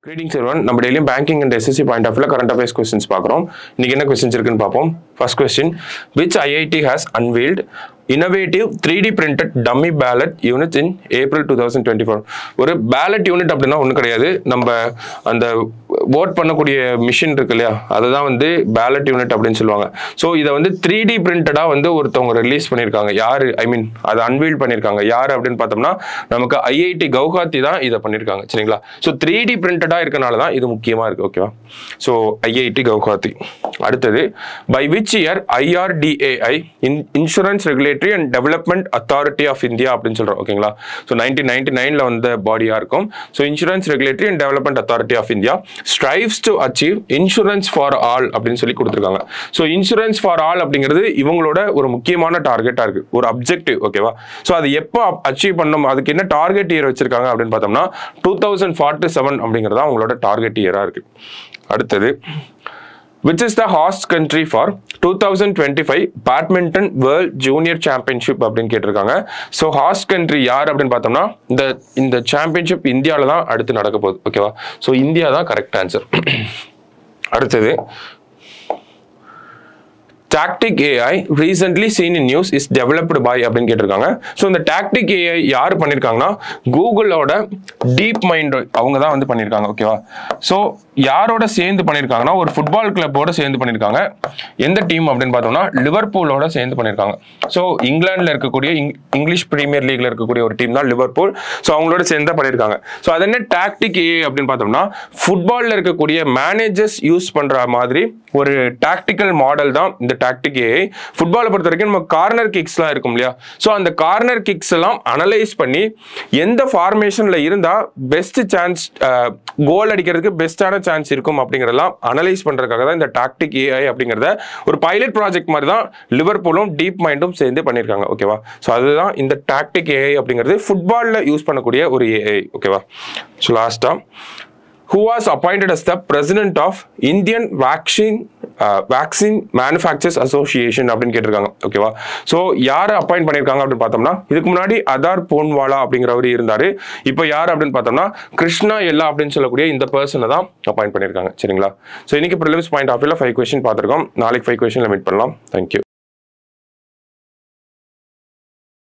Greetings everyone. நம்ம டெய்லியும் banking and SSC point of வியூல கரண்ட் அஃபேர்ஸ் கொஸ்டின்ஸ் பார்க்குறோம். இன்னைக்கு என்ன கொஸ்டின்ஸ் இருக்குன்னு பார்ப்போம். First question, which IIT has unveiled innovative 3D printed dummy ballot units in April 2024? ஒரு பேலட் யூனிட் அப்படின்னா ஒன்றும் கிடையாது, நம்ம அந்த ஓட் பண்ணக்கூடிய மிஷின் இருக்கு இல்லையா, அதுதான் வந்து பேலட் யூனிட் அப்படின்னு சொல்லுவாங்க. ஸோ இதை வந்து 3D பிரிண்டடாக வந்து ஒருத்தவங்க ரிலீஸ் பண்ணியிருக்காங்க. யார் அதை அன்வீல் பண்ணியிருக்காங்க யார் அப்படின்னு பார்த்தோம்னா நமக்கு ஐஐடி கவுஹாத்தி தான் இதை பண்ணியிருக்காங்க. சரிங்களா? ஸோ 3D பிரிண்டடாக இருக்கனால தான் இது முக்கியமாக இருக்குது. ஓகேவா? So IIT Guwahati. அடுத்தது, by which year IRDAI insurance regulatory and development authority of India அப்படின்னு சொல்கிறோம். ஓகேங்களா? ஸோ 1999 வந்த பாடியாக இருக்கும். So insurance regulatory and development authority of India strives to achieve insurance for all அப்படின்னு சொல்லி கொடுத்துருக்காங்க. ஸோ இன்சூரன்ஸ் ஃபார் ஆல் அப்படிங்கிறது இவங்களோட ஒரு முக்கியமான டார்கெட்டாக இருக்குது, ஒரு அப்ஜெக்டிவ். ஓகேவா? ஸோ அது எப்போ அச்சீவ் பண்ணணும், அதுக்கு என்ன டார்கெட் இயர் வச்சிருக்காங்க அப்படின்னு பார்த்தோம்னா 2047 அப்படிங்கிறது அவங்களோட டார்கெட் இயராக இருக்குது. அடுத்தது, which is the host country for 2025 badminton world junior championship அப்படின்னு கேட்டிருக்காங்க. ஸோ ஹாஸ்ட் கண்ட்ரி யார் அப்படின்னு பார்த்தோம்னா இந்த சாம்பியன்ஷிப் இந்தியாவில் தான் அடுத்து நடக்க போகுது. ஓகேவா? ஸோ இந்தியா தான் கரெக்ட் ஆன்சர். அடுத்தது, Tactic AI recently seen in news is developed by அப்படின்னு கேட்டிருக்காங்க. ஸோ இந்த Tactic AI யார் பண்ணியிருக்காங்கன்னா கூகுளோட டீப் மைண்ட் அவங்க தான் வந்து பண்ணியிருக்காங்க. ஓகேவா? ஸோ யாரோட சேர்ந்து பண்ணியிருக்காங்கன்னா ஒரு ஃபுட்பால் கிளப்போட சேர்ந்து பண்ணியிருக்காங்க. எந்த டீம் அப்படின்னு பார்த்தோம்னா லிவர்பூலோட சேர்ந்து பண்ணியிருக்காங்க. ஸோ இங்கிலாண்டில் இருக்கக்கூடிய இங்கிலீஷ் பிரீமியர் லீக்ல இருக்கக்கூடிய ஒரு டீம் தான் லிவர்பூல். ஸோ அவங்களோட சேர்ந்து தான் பண்ணியிருக்காங்க. ஸோ அது என்ன Tactic AI அப்படின்னு பார்த்தோம்னா ஃபுட்பாலில் இருக்கக்கூடிய மேனேஜர்ஸ் யூஸ் பண்ணுற மாதிரி ஒரு டாக்டிக்கல் மாடல் தான் இந்த Tactic AI. ஃபுட்பாலை பொறுத்த வரைக்கும் நம்ம கார்னர் கிக்ஸ்லாம் இருக்கும் இல்லையா, ஸோ அந்த கார்னர் கிக்ஸ் எல்லாம் அனலைஸ் பண்ணி எந்த ஃபார்மேஷன்ல இருந்தா பெஸ்ட் சான்ஸ் கோல் அடிக்கிறதுக்கு பெஸ்டான சான்ஸ் இருக்கும் அப்படிங்கிறதெல்லாம் அனலைஸ் பண்றதுக்காக தான் இந்த Tactic AI அப்படிங்கிறத ஒரு பைலட் ப்ராஜெக்ட் மாதிரி தான் லிவர்பூலும் டீப் மைண்டும் சேர்ந்து பண்ணியிருக்காங்க. ஓகேவா? ஸோ அதுதான் இந்த Tactic AI அப்படிங்கிறது ஃபுட்பால்ல யூஸ் பண்ணக்கூடிய ஒரு AI. ஓகேவா? ஸோ லாஸ்டா, who was appointed as the president of Indian Vaccine Manufacturers Association அப்படின்னு கேட்டிருக்காங்க. ஓகேவா? ஸோ யார் அப்பாயிண்ட் பண்ணியிருக்காங்க அப்படின்னு பார்த்தோம்னா இதுக்கு முன்னாடி அதார் போன்வாலா அப்படிங்கிறவர் இருந்தாரு. இப்போ யார் அப்படின்னு பார்த்தோம்னா கிருஷ்ணா எல்லா அப்படின்னு சொல்லக்கூடிய இந்த பர்சனை தான் அப்பாயிண்ட் பண்ணியிருக்காங்க. சரிங்களா? ஸோ இன்னைக்கு ப்ரிலிம்ஸ் பாயிண்ட் ஆஃப் வியூல 5 கொஸ்டின் பார்த்துருக்கோம். நாளைக்கு 5 கொஸ்டின்ல மீட் பண்ணலாம். தேங்க்யூ.